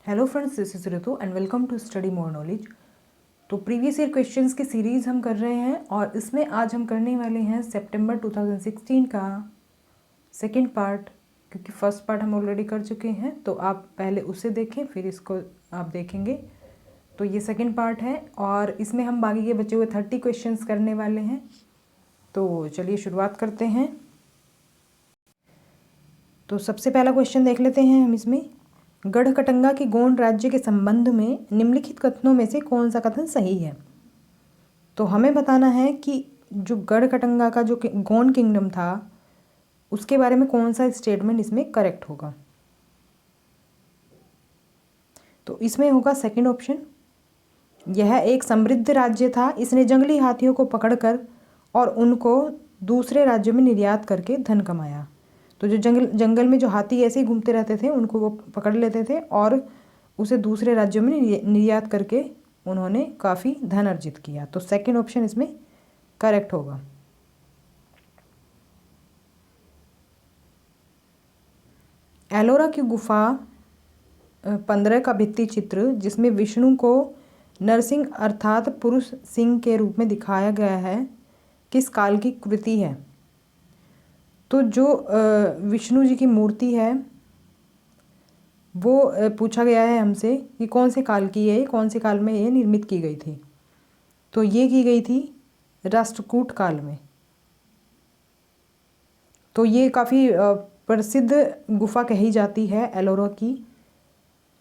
Hello friends, this is Ritu and welcome to study more knowledge. तो previous year questions की series हम कर रहे हैं और इसमें आज हम करने वाले हैं सितंबर 2016 का सेकंड पार्ट, क्योंकि फर्स्ट पार्ट हम ऑलरेडी कर चुके हैं। तो आप पहले उसे देखें, फिर इसको आप देखेंगे। तो ये सेकंड पार्ट है और इसमें हम बाकी के बचे हुए 30 क्वेश्चंस करने वाले हैं। तो चलिए शुरुआत करते हैं। तो सबसे पहला क्वेश्चन देख लेते हैं हम इसमें। गढ़कटंगा के गोंड राज्य के संबंध में निम्नलिखित कथनों में से कौन सा कथन सही है। तो हमें बताना है कि जो गढ़कटंगा का जो गोंड किंगडम था उसके बारे में कौन सा स्टेटमेंट इसमें करेक्ट होगा। तो इसमें होगा सेकंड ऑप्शन, यह एक समृद्ध राज्य था, इसने जंगली हाथियों को पकड़कर और उनको दूसरे राज्यों में निर्यात करके धन कमाया। तो जो जंगल में जो हाथी ऐसे ही घूमते रहते थे उनको वो पकड़ लेते थे और उसे दूसरे राज्यों में निर्यात करके उन्होंने काफ़ी धन अर्जित किया। तो सेकंड ऑप्शन इसमें करेक्ट होगा। एलोरा की गुफा 15 का भित्ति चित्र जिसमें विष्णु को नरसिंह अर्थात पुरुष सिंह के रूप में दिखाया गया है, किस काल की कृति है। तो जो विष्णु जी की मूर्ति है वो पूछा गया है हमसे कि कौन से काल की है, कौन से काल में ये निर्मित की गई थी। तो ये की गई थी राष्ट्रकूट काल में। तो ये काफ़ी प्रसिद्ध गुफा कही जाती है एलोरा की।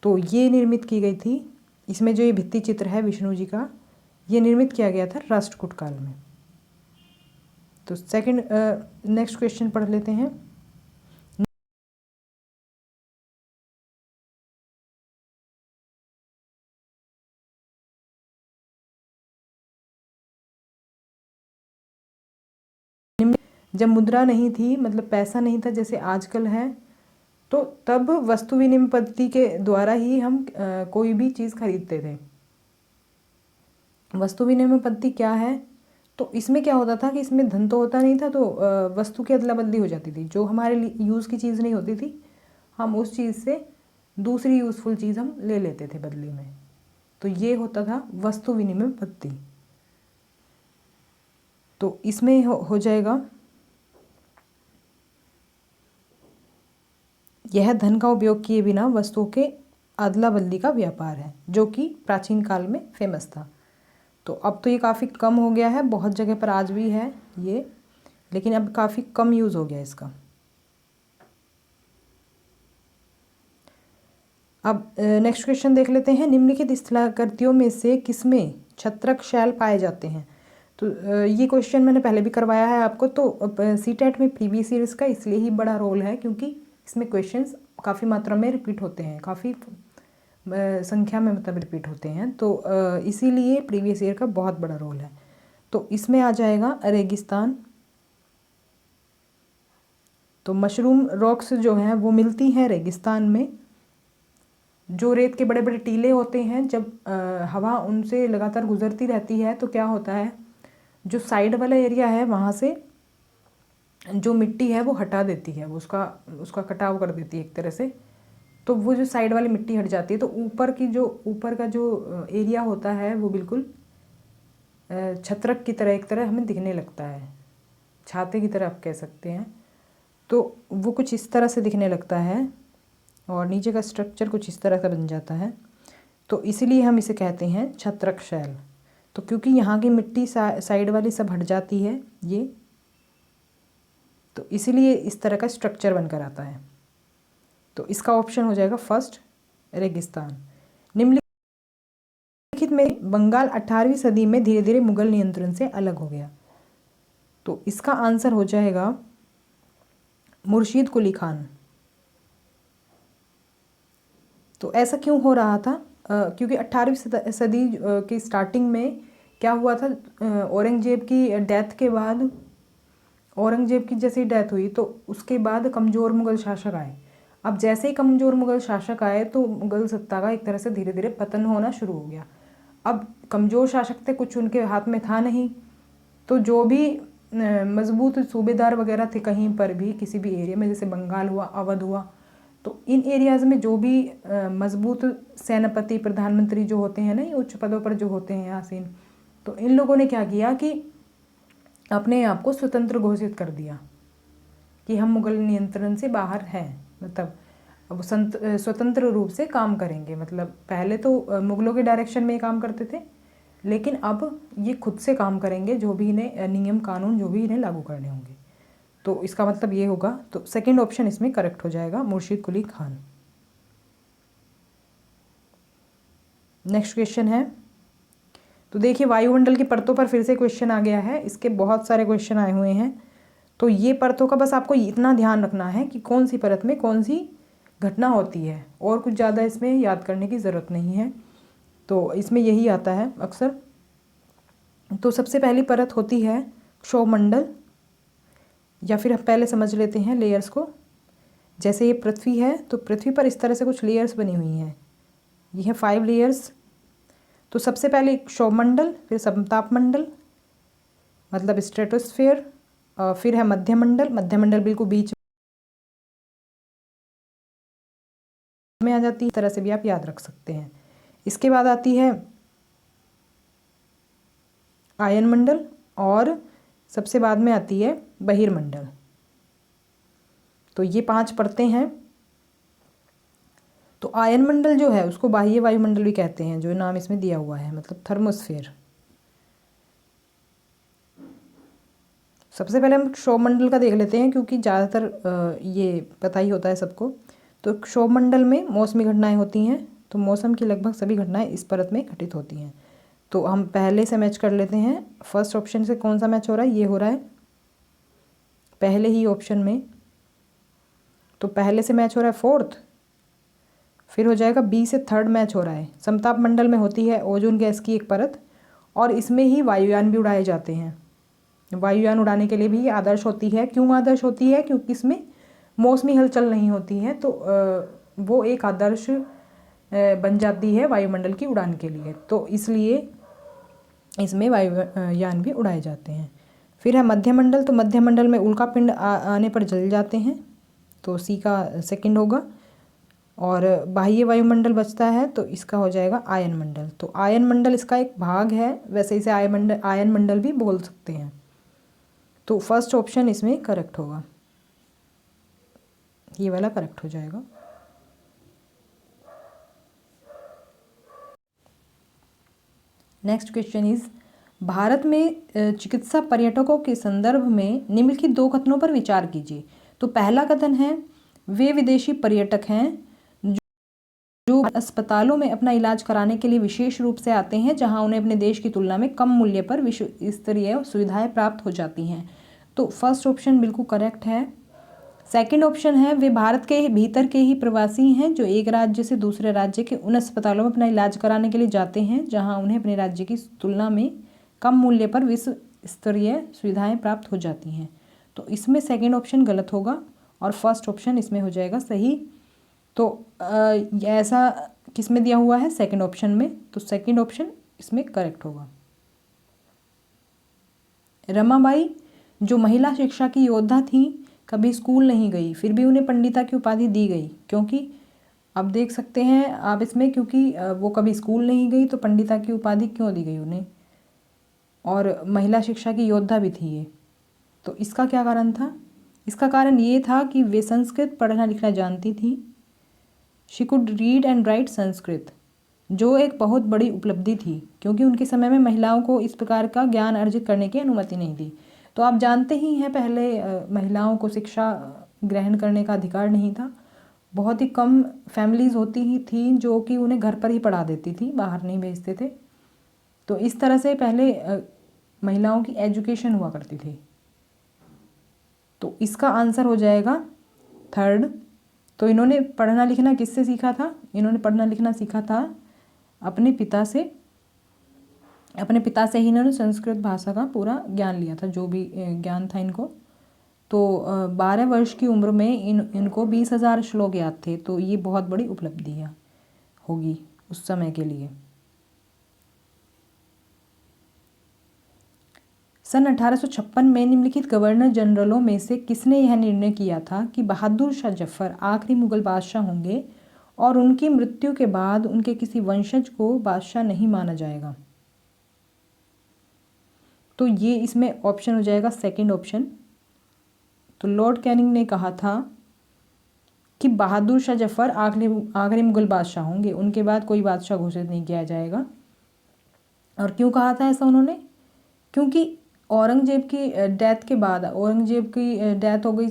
तो ये निर्मित की गई थी, इसमें जो ये भित्ति चित्र है विष्णु जी का, ये निर्मित किया गया था राष्ट्रकूट काल में। तो सेकंड नेक्स्ट क्वेश्चन पढ़ लेते हैं। जब मुद्रा नहीं थी, मतलब पैसा नहीं था जैसे आजकल है, तो तब वस्तु विनिमय पद्धति के द्वारा ही हम कोई भी चीज़ खरीदते थे। वस्तु विनिमय पद्धति क्या है, तो इसमें क्या होता था कि इसमें धन तो होता नहीं था, तो वस्तु की अदला बदली हो जाती थी। जो हमारे यूज़ की चीज़ नहीं होती थी हम उस चीज़ से दूसरी यूज़फुल चीज़ हम ले लेते थे बदले में। तो ये होता था वस्तु विनिमय पद्धति। तो इसमें हो जाएगा, यह धन का उपयोग किए बिना वस्तुओं के अदला बदली का व्यापार है, जो कि प्राचीन काल में फेमस था। तो अब तो ये काफ़ी कम हो गया है, बहुत जगह पर आज भी है ये, लेकिन अब काफ़ी कम यूज़ हो गया इसका। अब नेक्स्ट क्वेश्चन देख लेते हैं। निम्नलिखित स्थलाकृतियों में से किसमें छत्रक शैल पाए जाते हैं। तो ये क्वेश्चन मैंने पहले भी करवाया है आपको। तो सीटेट में प्रीवियस ईयर का इसलिए ही बड़ा रोल है क्योंकि इसमें क्वेश्चंस काफ़ी मात्रा में रिपीट होते हैं, काफ़ी संख्या में मतलब रिपीट होते हैं। तो इसीलिए प्रीवियस ईयर का बहुत बड़ा रोल है। तो इसमें आ जाएगा रेगिस्तान। तो मशरूम रॉक्स जो हैं वो मिलती हैं रेगिस्तान में। जो रेत के बड़े बड़े टीले होते हैं, जब हवा उनसे लगातार गुजरती रहती है तो क्या होता है, जो साइड वाला एरिया है वहाँ से जो मिट्टी है वो हटा देती है, उसका कटाव कर देती है एक तरह से। तो वो जो साइड वाली मिट्टी हट जाती है तो ऊपर का जो एरिया होता है वो बिल्कुल छत्रक की तरह एक तरह हमें दिखने लगता है, छाते की तरह आप कह सकते हैं। तो वो कुछ इस तरह से दिखने लगता है और नीचे का स्ट्रक्चर कुछ इस तरह का बन जाता है। तो इसीलिए हम इसे कहते हैं छत्रक शैल। तो क्योंकि यहाँ की मिट्टी साइड वाली सब हट जाती है ये, तो इसीलिए इस तरह का स्ट्रक्चर बनकर आता है। तो इसका ऑप्शन हो जाएगा फर्स्ट, रेगिस्तान। निम्नलिखित में बंगाल 18वीं सदी में धीरे धीरे मुगल नियंत्रण से अलग हो गया। तो इसका आंसर हो जाएगा मुर्शीद कुली खान। तो ऐसा क्यों हो रहा था, क्योंकि 18वीं सदी की स्टार्टिंग में क्या हुआ था, औरंगजेब की डेथ के बाद, औरंगजेब की जैसे ही डेथ हुई तो उसके बाद कमज़ोर मुग़ल शासक आए। अब जैसे ही कमज़ोर मुग़ल शासक आए तो मुग़ल सत्ता का एक तरह से धीरे धीरे पतन होना शुरू हो गया। अब कमज़ोर शासक थे, कुछ उनके हाथ में था नहीं, तो जो भी मजबूत सूबेदार वगैरह थे कहीं पर भी किसी भी एरिया में, जैसे बंगाल हुआ, अवध हुआ, तो इन एरियाज़ में जो भी मजबूत सेनापति प्रधानमंत्री जो होते हैं ना, ये उच्च पदों पर जो होते हैं आसीन, तो इन लोगों ने क्या किया कि अपने आप को स्वतंत्र घोषित कर दिया कि हम मुगल नियंत्रण से बाहर हैं, मतलब अब स्वतंत्र रूप से काम करेंगे। मतलब पहले तो मुगलों के डायरेक्शन में काम करते थे, लेकिन अब ये खुद से काम करेंगे, जो भी इन्हें नियम कानून जो भी इन्हें लागू करने होंगे। तो इसका मतलब ये होगा, तो सेकंड ऑप्शन इसमें करेक्ट हो जाएगा, मुर्शिद कुली खान। नेक्स्ट क्वेश्चन है, तो देखिए वायुमंडल की परतों पर फिर से क्वेश्चन आ गया है। इसके बहुत सारे क्वेश्चन आए हुए हैं, तो ये परतों का बस आपको इतना ध्यान रखना है कि कौन सी परत में कौन सी घटना होती है, और कुछ ज़्यादा इसमें याद करने की ज़रूरत नहीं है। तो इसमें यही आता है अक्सर। तो सबसे पहली परत होती है क्षोभमंडल, या फिर हम पहले समझ लेते हैं लेयर्स को। जैसे ये पृथ्वी है, तो पृथ्वी पर इस तरह से कुछ लेयर्स बनी हुई हैं, ये है 5 लेयर्स। तो सबसे पहले क्षोभमंडल, फिर समतापमंडल मतलब स्ट्रेटोस्फीयर, फिर है मध्यमंडल, मध्यमंडल बिल्कुल बीच में आ जाती है, इस तरह से भी आप याद रख सकते हैं। इसके बाद आती है आयनमंडल, और सबसे बाद में आती है बहिर्मंडल। तो ये 5 परतें हैं। तो आयनमंडल जो है उसको बाह्य वायुमंडल भी कहते हैं, जो नाम इसमें दिया हुआ है, मतलब थर्मोस्फीयर। सबसे पहले हम क्षोभमंडल का देख लेते हैं, क्योंकि ज़्यादातर ये पता ही होता है सबको। तो क्षोभमंडल में मौसमी घटनाएं होती हैं, तो मौसम की लगभग सभी घटनाएं इस परत में घटित होती हैं। तो हम पहले से मैच कर लेते हैं, फर्स्ट ऑप्शन से कौन सा मैच हो रहा है, ये हो रहा है पहले ही ऑप्शन में। तो पहले से मैच हो रहा है फोर्थ, फिर हो जाएगा बी से थर्ड मैच हो रहा है। समताप मंडल में होती है ओजोन गैस की एक परत, और इसमें ही वायुयान भी उड़ाए जाते हैं। वायुयान उड़ाने के लिए भी आदर्श होती है। क्यों आदर्श होती है? क्योंकि इसमें मौसमी हलचल नहीं होती है, तो वो एक आदर्श बन जाती है वायुमंडल की उड़ान के लिए, तो इसलिए इसमें वायुयान भी उड़ाए जाते हैं। फिर है मध्यमंडल, तो मध्यमंडल में उल्कापिंड आने पर जल जाते हैं, तो सी का सेकंड होगा। और बाह्य वायुमंडल बचता है, तो इसका हो जाएगा आयन मंडल। तो आयन मंडल इसका एक भाग है, वैसे इसे आयन मंडल भी बोल सकते हैं। तो फर्स्ट ऑप्शन इसमें करेक्ट होगा, ये वाला करेक्ट हो जाएगा। नेक्स्ट क्वेश्चन इज, भारत में चिकित्सा पर्यटकों के संदर्भ में निम्नलिखित 2 कथनों पर विचार कीजिए। तो पहला कथन है, वे विदेशी पर्यटक हैं जो अस्पतालों में अपना इलाज कराने के लिए विशेष रूप से आते हैं, जहां उन्हें अपने देश की तुलना में कम मूल्य पर विश्व स्तरीय सुविधाएं प्राप्त हो जाती हैं। तो फर्स्ट ऑप्शन बिल्कुल करेक्ट है। सेकंड ऑप्शन है, वे भारत के भीतर के ही प्रवासी हैं जो एक राज्य से दूसरे राज्य के उन अस्पतालों में अपना इलाज कराने के लिए जाते हैं जहां उन्हें अपने राज्य की तुलना में कम मूल्य पर विश्व स्तरीय सुविधाएं प्राप्त हो जाती हैं। तो इसमें सेकंड ऑप्शन गलत होगा और फर्स्ट ऑप्शन इसमें हो जाएगा सही। तो ऐसा किस में दिया हुआ है? सेकंड ऑप्शन में, तो सेकंड ऑप्शन इसमें करेक्ट होगा। रमाबाई जो महिला शिक्षा की योद्धा थी, कभी स्कूल नहीं गई, फिर भी उन्हें पंडिता की उपाधि दी गई, क्योंकि अब देख सकते हैं आप इसमें, क्योंकि वो कभी स्कूल नहीं गई तो पंडिता की उपाधि क्यों दी गई उन्हें, और महिला शिक्षा की योद्धा भी थी ये। तो इसका क्या कारण था? इसका कारण ये था कि वे संस्कृत पढ़ना लिखना जानती थी। She could read and right Sanskrit, जो एक बहुत बड़ी उपलब्धि थी, क्योंकि उनके समय में महिलाओं को इस प्रकार का ज्ञान अर्जित करने की अनुमति नहीं थी। तो आप जानते ही हैं पहले महिलाओं को शिक्षा ग्रहण करने का अधिकार नहीं था। बहुत ही कम फैमिलीज़ होती ही थी जो कि उन्हें घर पर ही पढ़ा देती थी, बाहर नहीं भेजते थे। तो इस तरह से पहले महिलाओं की एजुकेशन हुआ करती थी। तो इसका आंसर हो जाएगा थर्ड। तो इन्होंने पढ़ना लिखना किससे सीखा था? इन्होंने पढ़ना लिखना सीखा था अपने पिता से। अपने पिता से ही इन्होंने संस्कृत भाषा का पूरा ज्ञान लिया था, जो भी ज्ञान था इनको। तो 12 वर्ष की उम्र में इनको 20,000 श्लोक याद थे, तो ये बहुत बड़ी उपलब्धि होगी उस समय के लिए। सन 1856 में निम्नलिखित गवर्नर जनरलों में से किसने यह निर्णय किया था कि बहादुर शाह जफर आखिरी मुगल बादशाह होंगे और उनकी मृत्यु के बाद उनके किसी वंशज को बादशाह नहीं माना जाएगा? तो ये इसमें ऑप्शन हो जाएगा सेकंड ऑप्शन। तो लॉर्ड कैनिंग ने कहा था कि बहादुर शाह जफर आखिरी मुगल बादशाह होंगे, उनके बाद कोई बादशाह घोषित नहीं किया जाएगा। और क्यों कहा था ऐसा उन्होंने? क्योंकि औरंगजेब की डेथ के बाद, औरंगजेब की डेथ हो गई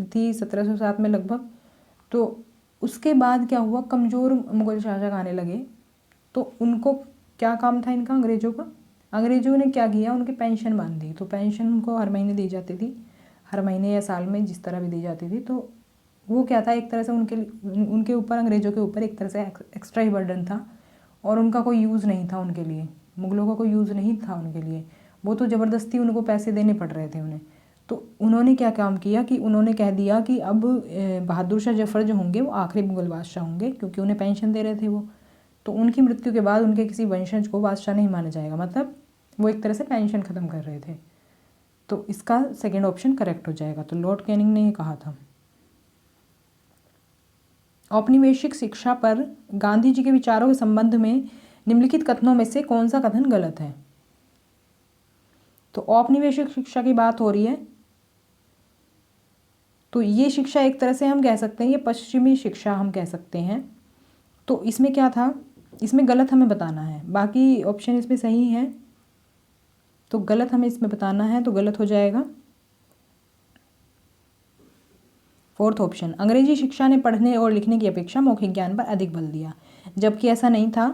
थी 1707 में लगभग। तो उसके बाद क्या हुआ, कमज़ोर मुगल शासक आने लगे। तो उनको क्या काम था इनका, अंग्रेज़ों का? अंग्रेज़ों ने क्या किया, उनकी पेंशन बांध दी। तो पेंशन उनको हर महीने दी जाती थी, हर महीने या साल में जिस तरह भी दी जाती थी। तो वो क्या था, एक तरह से उनके ऊपर, अंग्रेज़ों के ऊपर एक तरह से एक्स्ट्रा ही बर्डन था और उनका कोई यूज़ नहीं था उनके लिए, मुगलों का कोई यूज़ नहीं था उनके लिए। वो तो ज़बरदस्ती उनको पैसे देने पड़ रहे थे उन्हें। तो उन्होंने क्या काम किया कि उन्होंने कह दिया कि अब बहादुर शाह जफर जो होंगे वो आखिरी मुगल बादशाह होंगे, क्योंकि उन्हें पेंशन दे रहे थे वो। तो उनकी मृत्यु के बाद उनके किसी वंशज को बादशाह नहीं माना जाएगा, मतलब वो एक तरह से पेंशन ख़त्म कर रहे थे। तो इसका सेकेंड ऑप्शन करेक्ट हो जाएगा। तो लॉर्ड कैनिंग ने ये कहा था। औपनिवेशिक शिक्षा पर गांधी जी के विचारों के संबंध में निम्नलिखित कथनों में से कौन सा कथन गलत है? तो औपनिवेशिक शिक्षा की बात हो रही है, तो ये शिक्षा एक तरह से हम कह सकते हैं, ये पश्चिमी शिक्षा हम कह सकते हैं। तो इसमें क्या था, इसमें गलत हमें बताना है, बाकी ऑप्शन इसमें सही है, तो गलत हमें इसमें बताना है, तो गलत हो जाएगा फोर्थ ऑप्शन। अंग्रेजी शिक्षा ने पढ़ने और लिखने की अपेक्षा मौखिक ज्ञान पर अधिक बल दिया, जबकि ऐसा नहीं था।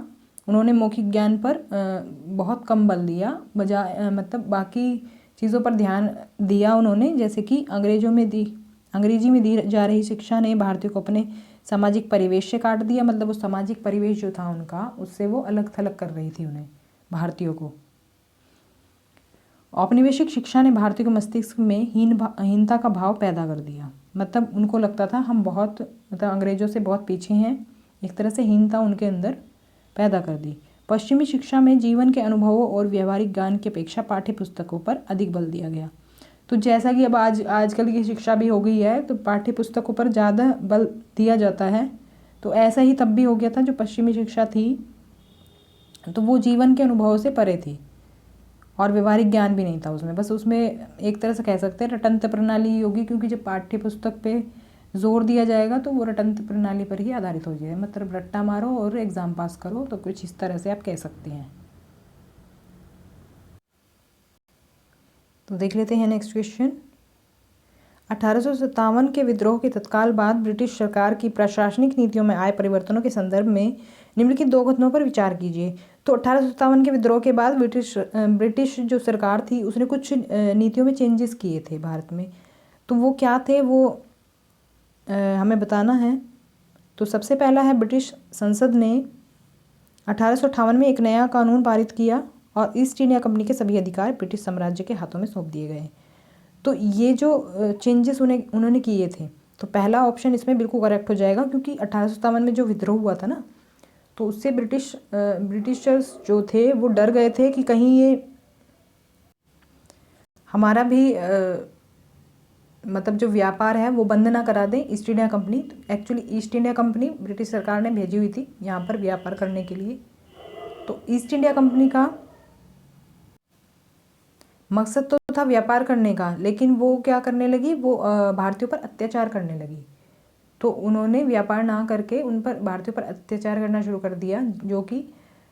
उन्होंने मौखिक ज्ञान पर बहुत कम बल दिया, बजाय मतलब बाकी चीज़ों पर ध्यान दिया उन्होंने। जैसे कि अंग्रेजी में दी जा रही शिक्षा ने भारतीयों को अपने सामाजिक परिवेश से काट दिया, मतलब वो सामाजिक परिवेश जो था उनका, उससे वो अलग थलग कर रही थी उन्हें, भारतीयों को। औपनिवेशिक शिक्षा ने भारतीयों के मस्तिष्क में हीनता का भाव पैदा कर दिया, मतलब उनको लगता था हम बहुत, मतलब अंग्रेज़ों से बहुत पीछे हैं, एक तरह से हीनता उनके अंदर पैदा कर दी। पश्चिमी शिक्षा में जीवन के अनुभवों और व्यवहारिक ज्ञान की अपेक्षा पाठ्य पुस्तकों पर अधिक बल दिया गया। तो जैसा कि अब आजकल की शिक्षा भी हो गई है, तो पाठ्य पुस्तकों पर ज़्यादा बल दिया जाता है। तो ऐसा ही तब भी हो गया था। जो पश्चिमी शिक्षा थी तो वो जीवन के अनुभवों से परे थी और व्यवहारिक ज्ञान भी नहीं था उसमें, बस उसमें एक तरह से कह सकते हैं रटंत्र प्रणाली होगी, क्योंकि जब पाठ्य पुस्तक पे जोर दिया जाएगा तो वो रटंत्र प्रणाली पर ही आधारित हो जाएगा, मतलब रट्टा मारो और एग्ज़ाम पास करो, तो कुछ इस तरह से आप कह सकते हैं। तो देख लेते हैं नेक्स्ट क्वेश्चन। 1857 के विद्रोह के तत्काल बाद ब्रिटिश सरकार की प्रशासनिक नीतियों में आए परिवर्तनों के संदर्भ में निम्नलिखित दो कथनों पर विचार कीजिए। तो 1857 के विद्रोह के बाद ब्रिटिश जो सरकार थी उसने कुछ नीतियों में चेंजेस किए थे भारत में। तो वो क्या थे, वो हमें बताना है। तो सबसे पहला है, ब्रिटिश संसद ने 1858 में एक नया कानून पारित किया और ईस्ट इंडिया कंपनी के सभी अधिकार ब्रिटिश साम्राज्य के हाथों में सौंप दिए गए। तो ये जो चेंजेस उन्होंने किए थे, तो पहला ऑप्शन इसमें बिल्कुल करेक्ट हो जाएगा, क्योंकि 1857 में जो विद्रोह हुआ था ना, तो उससे ब्रिटिशर्स जो थे वो डर गए थे कि कहीं ये हमारा भी मतलब जो व्यापार है वो बंद ना करा दें ईस्ट इंडिया कंपनी। तो actually east India company British सरकार ने भेजी हुई थी यहाँ पर व्यापार करने के लिए। तो ईस्ट इंडिया कंपनी का मकसद तो था व्यापार करने का, लेकिन वो क्या करने लगी, वो भारतीयों पर अत्याचार करने लगी। तो उन्होंने व्यापार ना करके उन पर, भारतीयों पर अत्याचार करना शुरू कर दिया, जो कि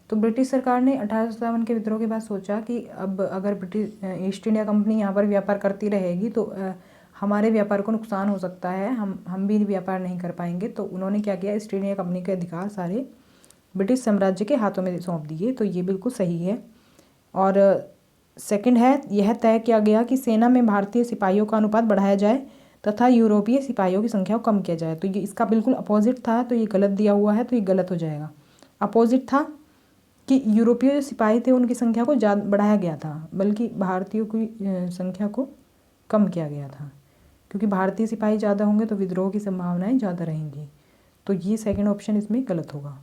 तो ब्रिटिश सरकार ने 1857 के विद्रोह के बाद सोचा कि अब अगर ब्रिटिश ईस्ट इंडिया कंपनी यहाँ पर व्यापार करती रहेगी तो हमारे व्यापार को नुकसान हो सकता है, हम भी व्यापार नहीं कर पाएंगे। तो उन्होंने क्या किया, ईस्ट इंडिया कंपनी के अधिकार सारे ब्रिटिश साम्राज्य के हाथों में सौंप दिए। तो ये बिल्कुल सही है। और सेकंड है, यह तय किया गया कि सेना में भारतीय सिपाहियों का अनुपात बढ़ाया जाए तथा यूरोपीय सिपाहियों की संख्या को कम किया जाए। तो ये इसका बिल्कुल अपोजिट था, तो ये गलत दिया हुआ है, तो ये गलत हो जाएगा। अपोजिट था कि यूरोपीय जो सिपाही थे उनकी संख्या को ज़्यादा बढ़ाया गया था, बल्कि भारतीयों की संख्या को कम किया गया था, क्योंकि भारतीय सिपाही ज़्यादा होंगे तो विद्रोह की संभावनाएं ज़्यादा रहेंगी। तो ये सेकंड ऑप्शन इसमें गलत होगा।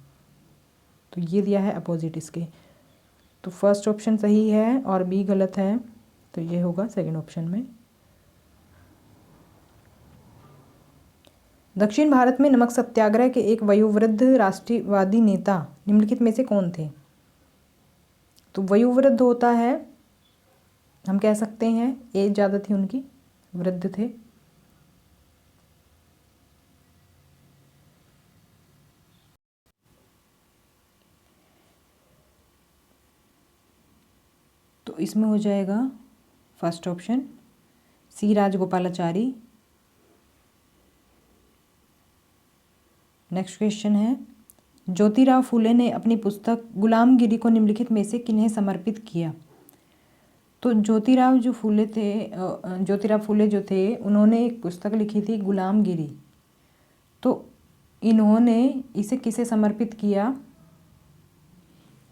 तो ये दिया है अपोजिट इसके। तो फर्स्ट ऑप्शन सही है और बी गलत है, तो ये होगा सेकंड ऑप्शन में। दक्षिण भारत में नमक सत्याग्रह के एक वयोवृद्ध राष्ट्रवादी नेता निम्नलिखित में से कौन थे? तो वयोवृद्ध होता है, हम कह सकते हैं एज ज़्यादा थी उनकी, वृद्ध थे। तो इसमें हो जाएगा first option C Rajagopalachari. Next question है, ज्योतिराव फूले ने अपनी पुस्तक गुलामगिरी को निम्नलिखित में से किन्हें समर्पित किया? तो ज्योतिराव फूले जो थे उन्होंने एक पुस्तक लिखी थी गुलामगिरी। तो इन्होंने इसे किसे समर्पित किया?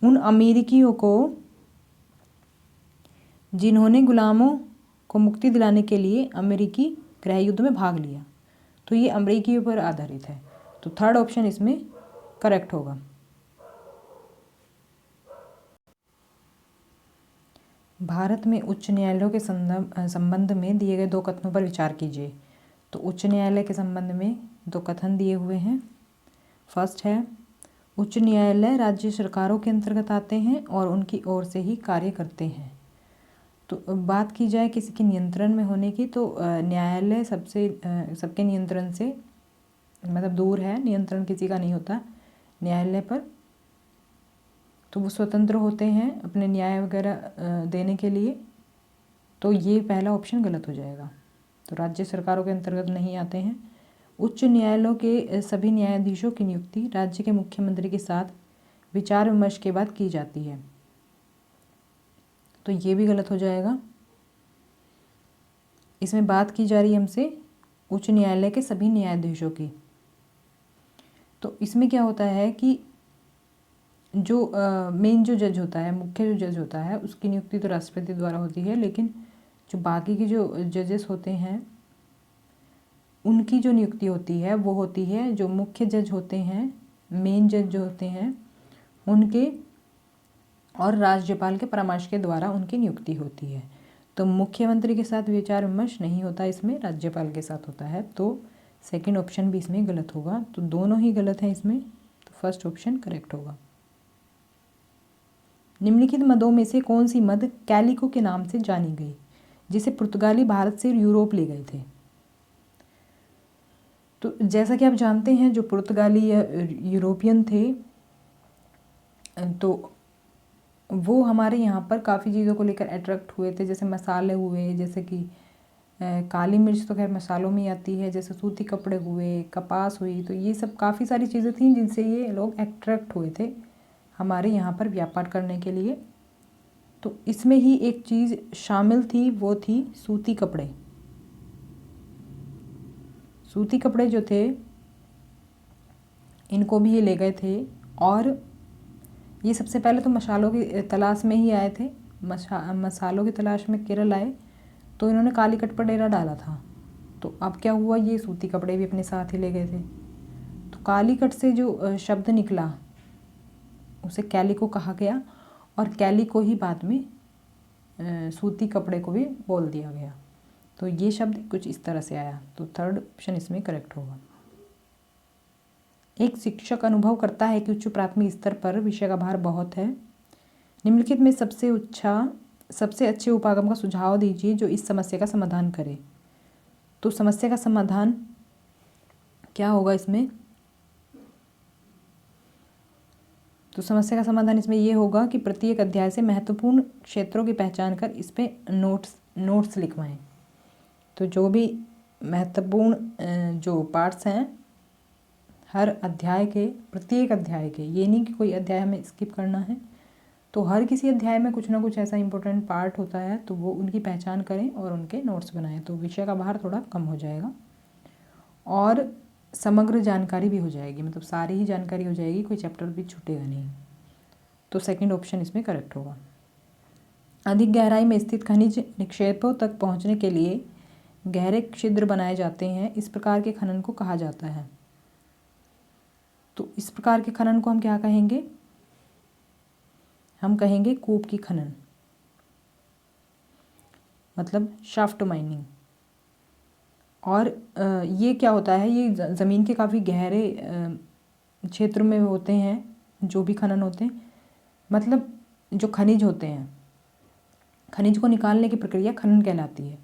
उन अमेरिकियों को जिन्होंने गुलामों को मुक्ति दिलाने के लिए अमेरिकी गृह युद्ध में भाग लिया। तो ये अमेरिकियों पर आधारित है। तो थर्ड ऑप्शन इसमें करेक्ट होगा। भारत में उच्च न्यायालयों के संबंध में दिए गए 2 कथनों पर विचार कीजिए। तो उच्च न्यायालय के संबंध में 2 कथन दिए हुए हैं। फर्स्ट है, उच्च न्यायालय राज्य सरकारों के अंतर्गत आते हैं और उनकी ओर से ही कार्य करते हैं। तो बात की जाए किसी के नियंत्रण में होने की, तो न्यायालय सबके नियंत्रण से मतलब दूर है, नियंत्रण किसी का नहीं होता न्यायालय पर। तो वो स्वतंत्र होते हैं अपने न्याय वगैरह देने के लिए। तो ये पहला ऑप्शन गलत हो जाएगा। तो राज्य सरकारों के अंतर्गत नहीं आते हैं। उच्च न्यायालयों के सभी न्यायाधीशों की नियुक्ति राज्य के मुख्यमंत्री के साथ विचार विमर्श के बाद की जाती है। तो ये भी गलत हो जाएगा। इसमें बात की जा रही है हमसे उच्च न्यायालय के सभी न्यायाधीशों की। तो इसमें क्या होता है कि जो मेन जो जज होता है, मुख्य जो जज होता है, उसकी नियुक्ति तो राष्ट्रपति द्वारा होती है, लेकिन जो बाकी के जो जजेस होते हैं उनकी जो नियुक्ति होती है वो होती है जो मुख्य जज होते हैं, मेन जज जो होते हैं उनके और राज्यपाल के परामर्श के द्वारा उनकी नियुक्ति होती है। तो मुख्यमंत्री के साथ विचार विमर्श नहीं होता, इसमें राज्यपाल के साथ होता है। तो सेकंड ऑप्शन भी इसमें गलत होगा। तो दोनों ही गलत हैं इसमें। तो फर्स्ट ऑप्शन करेक्ट होगा। निम्नलिखित मदों में से कौन सी मद कैलिको के नाम से जानी गई, जिसे पुर्तगाली भारत से यूरोप ले गए थे? तो जैसा कि आप जानते हैं जो पुर्तगाली यूरोपियन थे तो वो हमारे यहाँ पर काफ़ी चीज़ों को लेकर अट्रैक्ट हुए थे। जैसे मसाले हुए, जैसे कि काली मिर्च तो खैर मसालों में ही आती है, जैसे सूती कपड़े हुए, कपास हुई, तो ये सब काफ़ी सारी चीज़ें थी जिनसे ये लोग अट्रैक्ट हुए थे हमारे यहाँ पर व्यापार करने के लिए। तो इसमें ही एक चीज़ शामिल थी, वो थी सूती कपड़े। सूती कपड़े जो थे इनको भी ये ले गए थे और ये सबसे पहले तो मसालों की तलाश में ही आए थे। मसालों की तलाश में केरल आए तो इन्होंने कालीकट पर डेरा डाला था। तो अब क्या हुआ, ये सूती कपड़े भी अपने साथ ही ले गए थे। तो कालीकट से जो शब्द निकला उसे कैलिको कहा गया और कैलिको ही बाद में सूती कपड़े को भी बोल दिया गया। तो ये शब्द कुछ इस तरह से आया। तो थर्ड ऑप्शन इसमें करेक्ट होगा। एक शिक्षक अनुभव करता है कि उच्च प्राथमिक स्तर पर विषय का भार बहुत है। निम्नलिखित में सबसे अच्छे उपागम का सुझाव दीजिए जो इस समस्या का समाधान करे। तो समस्या का समाधान क्या होगा इसमें? तो समस्या का समाधान इसमें ये होगा कि प्रत्येक अध्याय से महत्वपूर्ण क्षेत्रों की पहचान कर इस पे नोट्स लिखवाएं। तो जो भी महत्वपूर्ण जो पार्ट्स हैं हर अध्याय के, प्रत्येक अध्याय के, ये नहीं कि कोई अध्याय हमें स्किप करना है। तो हर किसी अध्याय में कुछ ना कुछ ऐसा इंपॉर्टेंट पार्ट होता है, तो वो उनकी पहचान करें और उनके नोट्स बनाएं। तो विषय का भार थोड़ा कम हो जाएगा और समग्र जानकारी भी हो जाएगी, मतलब सारी ही जानकारी हो जाएगी, कोई चैप्टर भी छूटेगा नहीं। तो सेकंड ऑप्शन इसमें करेक्ट होगा। अधिक गहराई में स्थित खनिज निक्षेपों तक पहुंचने के लिए गहरे छिद्र बनाए जाते हैं। इस प्रकार के खनन को कहा जाता है। तो इस प्रकार के खनन को हम क्या कहेंगे? हम कहेंगे कूप की खनन। मतलब शाफ्ट माइनिंग। और ये क्या होता है, ये ज़मीन के काफ़ी गहरे क्षेत्र में होते हैं जो भी खनन होते हैं, मतलब जो खनिज होते हैं, खनिज को निकालने की प्रक्रिया खनन कहलाती है।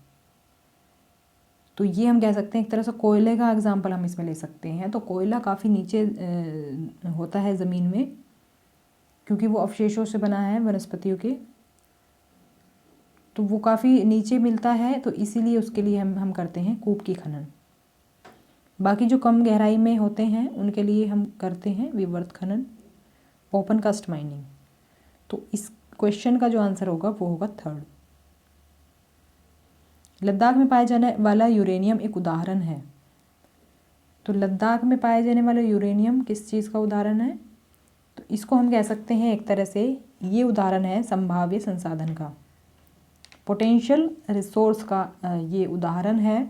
तो ये हम कह सकते हैं एक तरह से कोयले का एग्जाम्पल हम इसमें ले सकते हैं। तो कोयला काफ़ी नीचे होता है ज़मीन में, क्योंकि वो अवशेषों से बना है वनस्पतियों के, तो वो काफ़ी नीचे मिलता है, तो इसीलिए उसके लिए हम करते हैं कूप की खनन। बाकी जो कम गहराई में होते हैं उनके लिए हम करते हैं विवर्त खनन, ओपन कास्ट माइनिंग। तो इस क्वेश्चन का जो आंसर होगा वो होगा थर्ड। लद्दाख में पाया जाने वाला यूरेनियम एक उदाहरण है। तो लद्दाख में पाए जाने वाला यूरेनियम किस चीज़ का उदाहरण है? तो इसको हम कह सकते हैं एक तरह से ये उदाहरण है संभाव्य संसाधन का, पोटेंशियल रिसोर्स का ये उदाहरण है।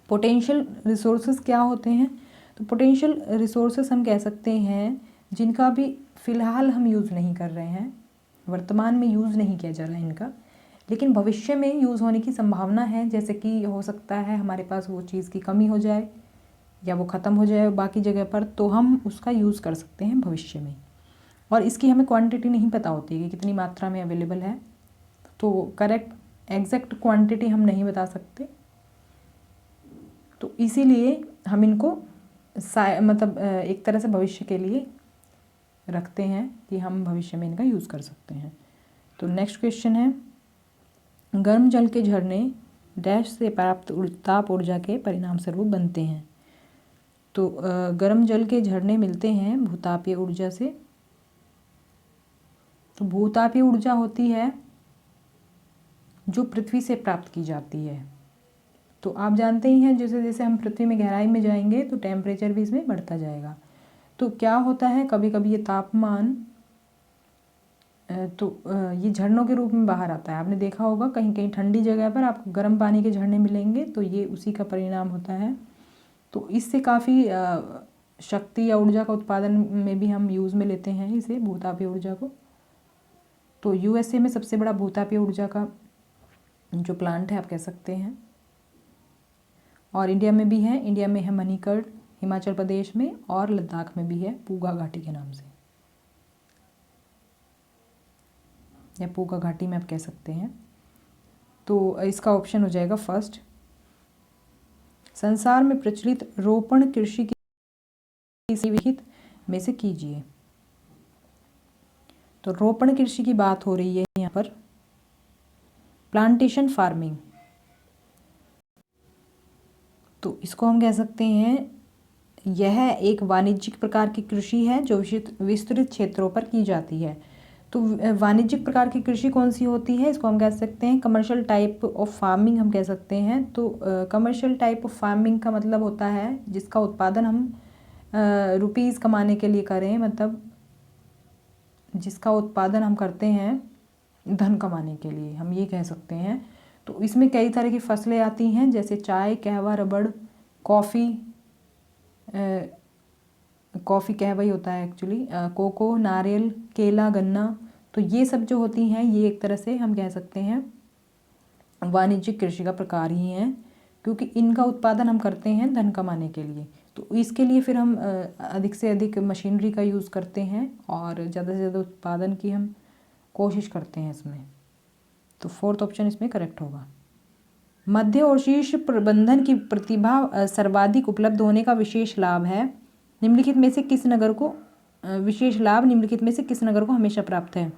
पोटेंशियल रिसोर्सेज क्या होते हैं? तो पोटेंशियल रिसोर्सेज हम कह सकते हैं जिनका भी फ़िलहाल हम यूज़ नहीं कर रहे हैं, वर्तमान में यूज़ नहीं किया जा रहा है इनका, लेकिन भविष्य में यूज़ होने की संभावना है। जैसे कि हो सकता है हमारे पास वो चीज़ की कमी हो जाए या वो ख़त्म हो जाए बाकी जगह पर, तो हम उसका यूज़ कर सकते हैं भविष्य में। और इसकी हमें क्वांटिटी नहीं पता होती कि कितनी मात्रा में अवेलेबल है, तो करेक्ट एग्जैक्ट क्वांटिटी हम नहीं बता सकते। तो इसीलिए हम इनको मतलब एक तरह से भविष्य के लिए रखते हैं कि हम भविष्य में इनका यूज़ कर सकते हैं। तो नेक्स्ट क्वेश्चन है, गर्म जल के झरने डैश से प्राप्त ताप ऊर्जा के परिणाम स्वरूप बनते हैं। तो गर्म जल के झरने मिलते हैं भूतापीय ऊर्जा से। तो भूतापीय ऊर्जा होती है जो पृथ्वी से प्राप्त की जाती है। तो आप जानते ही हैं जैसे जैसे हम पृथ्वी में गहराई में जाएंगे तो टेम्परेचर भी इसमें बढ़ता जाएगा। तो क्या होता है, कभी कभी ये तापमान तो ये झरनों के रूप में बाहर आता है। आपने देखा होगा कहीं कहीं ठंडी जगह पर आपको गर्म पानी के झरने मिलेंगे, तो ये उसी का परिणाम होता है। तो इससे काफ़ी शक्ति या ऊर्जा का उत्पादन में भी हम यूज़ में लेते हैं इसे, भूतापीय ऊर्जा को। तो यूएसए में सबसे बड़ा भूतापीय ऊर्जा का जो प्लांट है आप कह सकते हैं, और इंडिया में भी है। इंडिया में है मणिकर्ण हिमाचल प्रदेश में, और लद्दाख में भी है पूगा घाटी के नाम से, या पूगा घाटी में आप कह सकते हैं। तो इसका ऑप्शन हो जाएगा फर्स्ट। संसार में प्रचलित रोपण कृषि की विहित में से कीजिए। तो रोपण कृषि की बात हो रही है यहाँ पर, प्लांटेशन फार्मिंग। तो इसको हम कह सकते हैं यह एक वाणिज्यिक प्रकार की कृषि है जो विस्तृत क्षेत्रों पर की जाती है। तो वाणिज्यिक प्रकार की कृषि कौन सी होती है? इसको हम कह सकते हैं कमर्शियल टाइप ऑफ फार्मिंग हम कह सकते हैं। तो कमर्शियल टाइप ऑफ फार्मिंग का मतलब होता है जिसका उत्पादन हम रुपीज़ कमाने के लिए करें, मतलब जिसका उत्पादन हम करते हैं धन कमाने के लिए, हम ये कह सकते हैं। तो इसमें कई तरह की फसलें आती हैं जैसे चाय, कहवा, रबड़, कॉफ़ी, कॉफ़ी कहवा ही होता है एक्चुअली, कोको, नारियल, केला, गन्ना। तो ये सब जो होती हैं ये एक तरह से हम कह सकते हैं वाणिज्यिक कृषि का प्रकार ही हैं, क्योंकि इनका उत्पादन हम करते हैं धन कमाने के लिए। तो इसके लिए फिर हम अधिक से अधिक मशीनरी का यूज़ करते हैं और ज़्यादा से ज़्यादा उत्पादन की हम कोशिश करते हैं इसमें। तो फोर्थ ऑप्शन इसमें करेक्ट होगा। मध्य और शीर्ष प्रबंधन की प्रतिभा सर्वाधिक उपलब्ध होने का विशेष लाभ है। निम्नलिखित में से किस नगर को विशेष लाभ निम्नलिखित में से किस नगर को हमेशा प्राप्त है?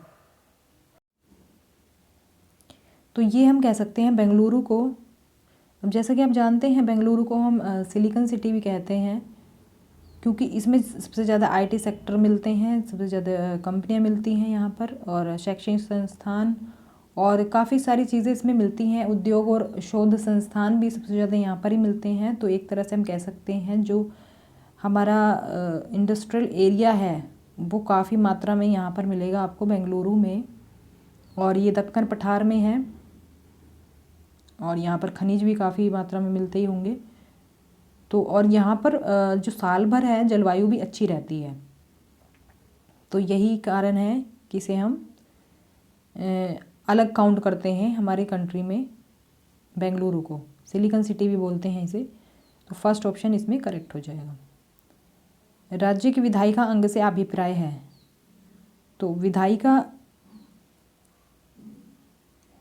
तो ये हम कह सकते हैं बेंगलुरु को। अब जैसा कि आप जानते हैं बेंगलुरु को हम सिलिकॉन सिटी भी कहते हैं, क्योंकि इसमें सबसे ज़्यादा आईटी सेक्टर मिलते हैं, सबसे ज़्यादा कंपनियां मिलती हैं यहाँ पर, और शैक्षणिक संस्थान और काफ़ी सारी चीज़ें इसमें मिलती हैं। उद्योग और शोध संस्थान भी सबसे ज़्यादा यहाँ पर ही मिलते हैं। तो एक तरह से हम कह सकते हैं जो हमारा इंडस्ट्रियल एरिया है वो काफ़ी मात्रा में यहाँ पर मिलेगा आपको बेंगलुरु में, और ये दक्कन पठार में है, और यहाँ पर खनिज भी काफ़ी मात्रा में मिलते ही होंगे। तो और यहाँ पर जो साल भर है जलवायु भी अच्छी रहती है। तो यही कारण है कि इसे हम अलग काउंट करते हैं हमारे कंट्री में बेंगलुरु को, सिलिकॉन सिटी भी बोलते हैं इसे। तो फर्स्ट ऑप्शन इसमें करेक्ट हो जाएगा। राज्य की विधायिका अंग से अभिप्राय है, तो विधायिका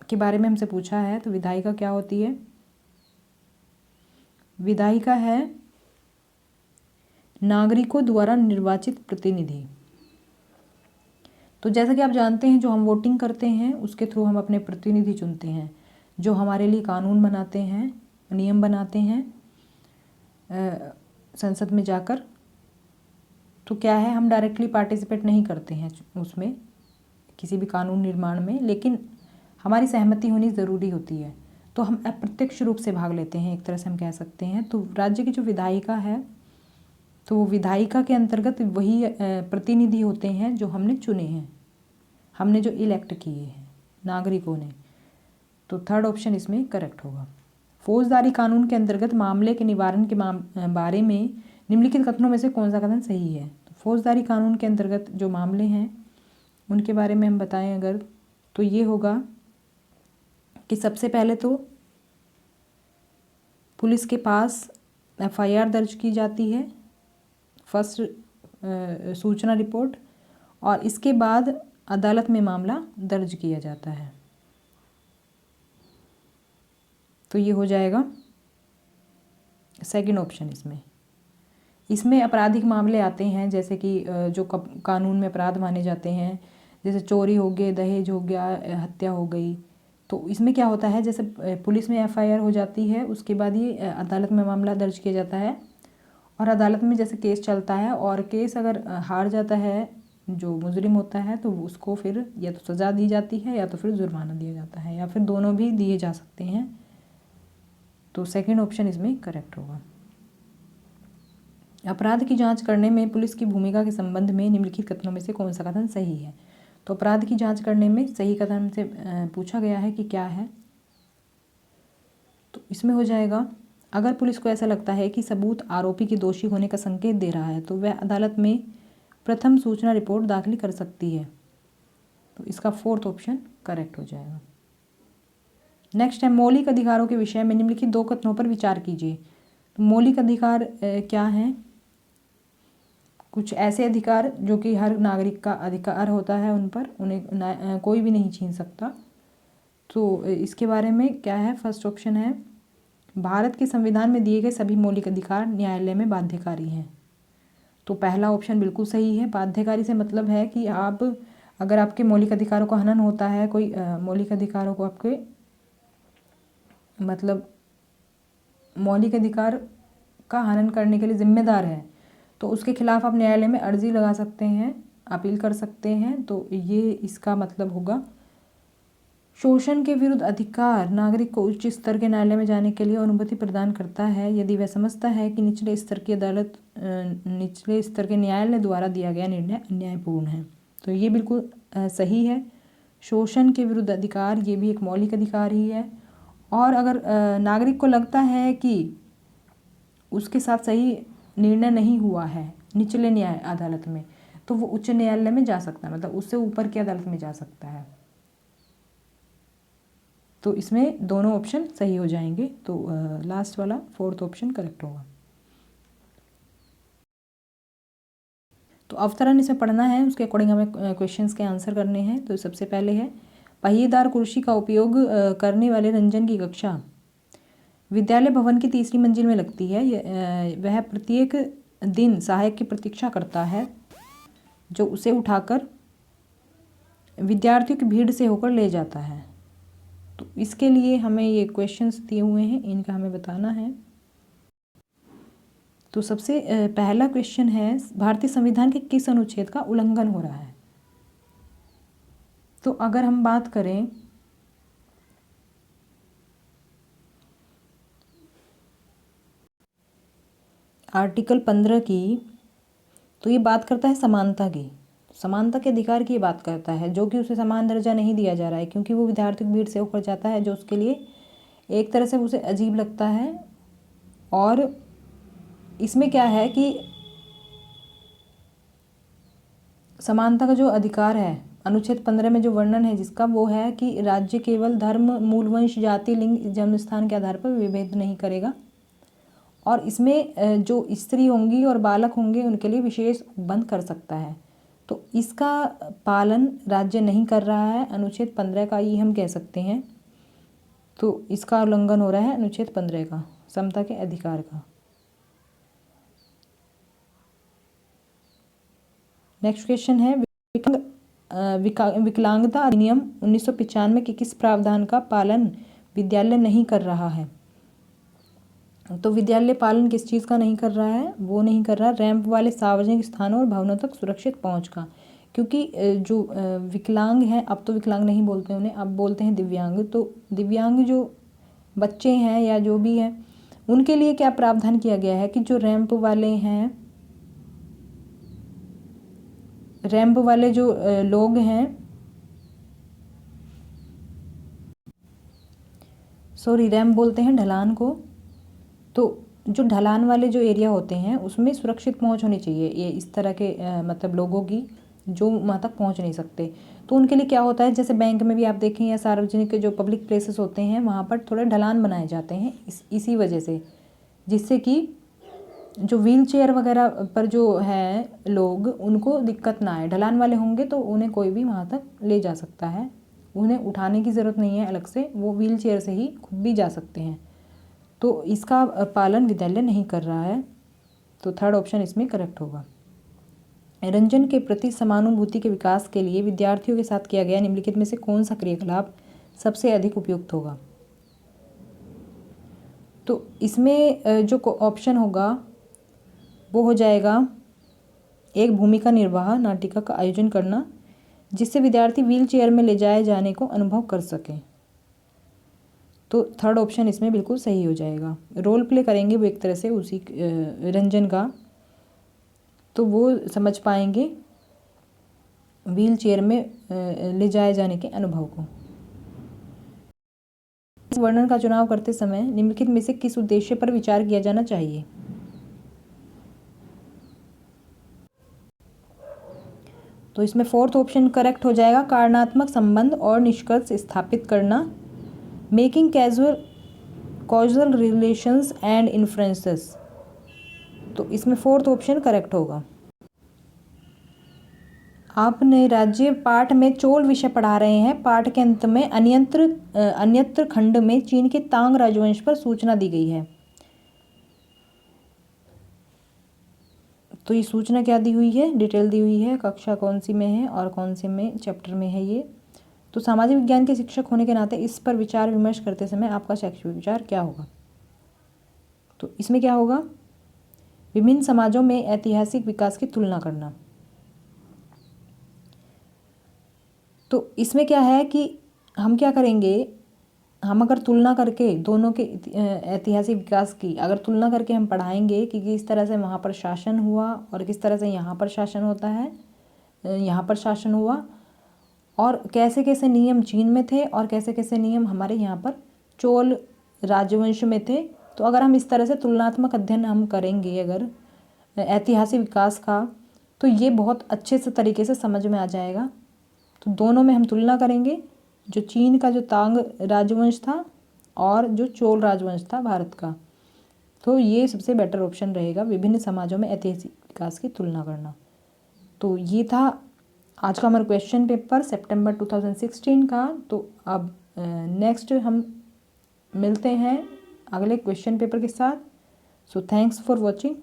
के बारे में हमसे पूछा है, तो विधायिका क्या होती है? विधायिका है नागरिकों द्वारा निर्वाचित प्रतिनिधि। तो जैसा कि आप जानते हैं, जो हम वोटिंग करते हैं उसके थ्रू हम अपने प्रतिनिधि चुनते हैं, जो हमारे लिए कानून बनाते हैं, नियम बनाते हैं संसद में जाकर। तो क्या है, हम डायरेक्टली पार्टिसिपेट नहीं करते हैं उसमें, किसी भी कानून निर्माण में, लेकिन हमारी सहमति होनी ज़रूरी होती है। तो हम अप्रत्यक्ष रूप से भाग लेते हैं, एक तरह से हम कह सकते हैं। तो राज्य की जो विधायिका है, तो वो विधायिका के अंतर्गत वही प्रतिनिधि होते हैं जो हमने चुने हैं, हमने जो इलेक्ट किए हैं नागरिकों ने। तो थर्ड ऑप्शन इसमें करेक्ट होगा। फौजदारी कानून के अंतर्गत मामले के निवारण के बारे में निम्नलिखित कथनों में से कौन सा कथन सही है? तो फौजदारी कानून के अंतर्गत जो मामले हैं उनके बारे में हम बताएं अगर, तो ये होगा कि सबसे पहले तो पुलिस के पास एफआईआर दर्ज की जाती है, फर्स्ट सूचना रिपोर्ट, और इसके बाद अदालत में मामला दर्ज किया जाता है। तो ये हो जाएगा सेकंड ऑप्शन। इसमें आपराधिक मामले आते हैं, जैसे कि जो कानून में अपराध माने जाते हैं, जैसे चोरी हो गए, दहेज हो गया, हत्या हो गई। तो इसमें क्या होता है, जैसे पुलिस में एफआईआर हो जाती है, उसके बाद ये अदालत में मामला दर्ज किया जाता है, और अदालत में जैसे केस चलता है, और केस अगर हार जाता है जो मुजरिम होता है, तो उसको फिर या तो सज़ा दी जाती है या तो फिर जुर्माना दिया जाता है, या फिर दोनों भी दिए जा सकते हैं। तो सेकंड ऑप्शन इसमें करेक्ट होगा। अपराध की जांच करने में पुलिस की भूमिका के संबंध में निम्नलिखित कथनों में से कौन सा कथन सही है? तो अपराध की जांच करने में सही कथन से पूछा गया है कि क्या है, तो इसमें हो जाएगा, अगर पुलिस को ऐसा लगता है कि सबूत आरोपी के दोषी होने का संकेत दे रहा है, तो वह अदालत में प्रथम सूचना रिपोर्ट दाखिल कर सकती है। तो इसका फोर्थ ऑप्शन करेक्ट हो जाएगा। नेक्स्ट है, मौलिक अधिकारों के विषय में निम्नलिखित दो कथनों पर विचार कीजिए। तो मौलिक अधिकार क्या हैं? कुछ ऐसे अधिकार जो कि हर नागरिक का अधिकार होता है, उन पर उन्हें कोई भी नहीं छीन सकता। तो इसके बारे में क्या है, फर्स्ट ऑप्शन है, भारत के संविधान में दिए गए सभी मौलिक अधिकार न्यायालय में बाध्यकारी हैं। तो पहला ऑप्शन बिल्कुल सही है। बाध्यकारी से मतलब है कि आप, अगर आपके मौलिक अधिकारों का हनन होता है, कोई मौलिक अधिकारों को आपके मतलब मौलिक अधिकार का हनन करने के लिए जिम्मेदार है, तो उसके खिलाफ आप न्यायालय में अर्जी लगा सकते हैं, अपील कर सकते हैं। तो ये इसका मतलब होगा। शोषण के विरुद्ध अधिकार नागरिक को उच्च स्तर के न्यायालय में जाने के लिए अनुमति प्रदान करता है यदि वह समझता है कि निचले स्तर की अदालत, निचले स्तर के न्यायालय द्वारा दिया गया निर्णय अन्यायपूर्ण है। तो ये बिल्कुल सही है। शोषण के विरुद्ध अधिकार ये भी एक मौलिक अधिकार ही है। और अगर नागरिक को लगता है कि उसके साथ सही निर्णय नहीं हुआ है निचले न्याय अदालत में, तो वो उच्च न्यायालय में जा सकता है, मतलब उससे ऊपर की अदालत में जा सकता है। तो इसमें दोनों ऑप्शन सही हो जाएंगे। तो लास्ट वाला फोर्थ ऑप्शन करेक्ट होगा। तो अवतरण इसमें पढ़ना है, उसके अकॉर्डिंग हमें क्वेश्चंस के आंसर करने हैं। तो सबसे पहले है, पहिएदार कुर्सी का उपयोग करने वाले रंजन की कक्षा विद्यालय भवन की तीसरी मंजिल में लगती है। वह प्रत्येक दिन सहायक की प्रतीक्षा करता है जो उसे उठाकर विद्यार्थियों की भीड़ से होकर ले जाता है। तो इसके लिए हमें ये क्वेश्चंस दिए हुए हैं, इनका हमें बताना है। तो सबसे पहला क्वेश्चन है, भारतीय संविधान के किस अनुच्छेद का उल्लंघन हो रहा है? तो अगर हम बात करें आर्टिकल 15 की, तो ये बात करता है समानता की, समानता के अधिकार की बात करता है, जो कि उसे समान दर्जा नहीं दिया जा रहा है क्योंकि वो विद्यार्थियों की भीड़ से होकर जाता है, जो उसके लिए एक तरह से उसे अजीब लगता है। और इसमें क्या है कि समानता का जो अधिकार है अनुच्छेद 15 में जो वर्णन है जिसका, वो है कि राज्य केवल धर्म, मूल वंश, जाति, लिंग, जन्म स्थान के आधार पर विभेद नहीं करेगा, और इसमें जो स्त्री होंगी और बालक होंगे उनके लिए विशेष उपबंध कर सकता है। तो इसका पालन राज्य नहीं कर रहा है, अनुच्छेद 15 का ही हम कह सकते हैं। तो इसका उल्लंघन हो रहा है अनुच्छेद 15 का, समता के अधिकार का। नेक्स्ट क्वेश्चन है, विकलांगता अधिनियम 1995 के किस प्रावधान का पालन विद्यालय नहीं कर रहा है? तो विद्यालय पालन किस चीज़ का नहीं कर रहा है? वो नहीं कर रहा रैंप वाले सार्वजनिक स्थानों और भवनों तक सुरक्षित पहुंच का। क्योंकि जो विकलांग हैं, अब तो विकलांग नहीं बोलते उन्हें, अब बोलते हैं दिव्यांग। तो दिव्यांग जो बच्चे हैं या जो भी हैं, उनके लिए क्या प्रावधान किया गया है कि जो रैंप वाले हैं, रैंप वाले जो लोग हैं, सॉरी रैंप बोलते हैं ढलान को, तो जो ढलान वाले जो एरिया होते हैं उसमें सुरक्षित पहुंच होनी चाहिए। ये इस तरह के मतलब लोगों की जो वहाँ तक पहुंच नहीं सकते, तो उनके लिए क्या होता है, जैसे बैंक में भी आप देखें या सार्वजनिक जो पब्लिक प्लेसेस होते हैं वहाँ पर थोड़े ढलान बनाए जाते हैं इसी वजह से, जिससे कि जो व्हील चेयर वगैरह पर जो है लोग, उनको दिक्कत ना आए। ढलान वाले होंगे तो उन्हें कोई भी वहाँ तक ले जा सकता है, उन्हें उठाने की ज़रूरत नहीं है अलग से, वो व्हील चेयर से ही खुद भी जा सकते हैं। तो इसका पालन विद्यालय नहीं कर रहा है, तो थर्ड ऑप्शन इसमें करेक्ट होगा। रंजन के प्रति समानुभूति के विकास के लिए विद्यार्थियों के साथ किया गया निम्नलिखित में से कौन सा क्रियाकलाप सबसे अधिक उपयुक्त होगा? तो इसमें जो ऑप्शन होगा वो हो जाएगा, एक भूमिका निर्वाह नाटिका का आयोजन करना जिससे विद्यार्थी व्हील चेयर में ले जाए जाने को अनुभव कर सकें। तो थर्ड ऑप्शन इसमें बिल्कुल सही हो जाएगा। रोल प्ले करेंगे वो एक तरह से उसी रंजन का, तो वो समझ पाएंगे व्हील चेयर में ले जाए जाने के अनुभव को। इस वर्णन का चुनाव करते समय निम्नलिखित में से किस उद्देश्य पर विचार किया जाना चाहिए? तो इसमें फोर्थ ऑप्शन करेक्ट हो जाएगा, कारणात्मक संबंध और निष्कर्ष स्थापित करना, making causal relations and influences. तो इसमें फोर्थ ऑप्शन करेक्ट होगा। आपने राज्य पाठ में चोल विषय पढ़ा रहे हैं। पाठ के अंत में अन्यत्र खंड में चीन के तांग राजवंश पर सूचना दी गई है। तो ये सूचना क्या दी हुई है, डिटेल दी हुई है, कक्षा कौन सी में है और कौन से में चैप्टर में है ये। तो सामाजिक विज्ञान के शिक्षक होने के नाते इस पर विचार विमर्श करते समय आपका शैक्षिक विचार क्या होगा? तो इसमें क्या होगा, विभिन्न समाजों में ऐतिहासिक विकास की तुलना करना। तो इसमें क्या है कि हम क्या करेंगे, हम अगर तुलना करके दोनों के ऐतिहासिक विकास की अगर तुलना करके हम पढ़ाएंगे कि किस तरह से वहाँ पर शासन हुआ और किस तरह से यहाँ पर शासन होता है, यहाँ पर शासन हुआ, और कैसे कैसे नियम चीन में थे और कैसे कैसे नियम हमारे यहाँ पर चोल राजवंश में थे। तो अगर हम इस तरह से तुलनात्मक अध्ययन हम करेंगे अगर ऐतिहासिक विकास का, तो ये बहुत अच्छे से तरीके से समझ में आ जाएगा। तो दोनों में हम तुलना करेंगे, जो चीन का जो तांग राजवंश था और जो चोल राजवंश था भारत का। तो ये सबसे बेटर ऑप्शन रहेगा, विभिन्न समाजों में ऐतिहासिक विकास की तुलना करना। तो ये था आज का हमारा क्वेश्चन पेपर सितंबर 2016 का। तो अब नेक्स्ट हम मिलते हैं अगले क्वेश्चन पेपर के साथ। So thanks for watching.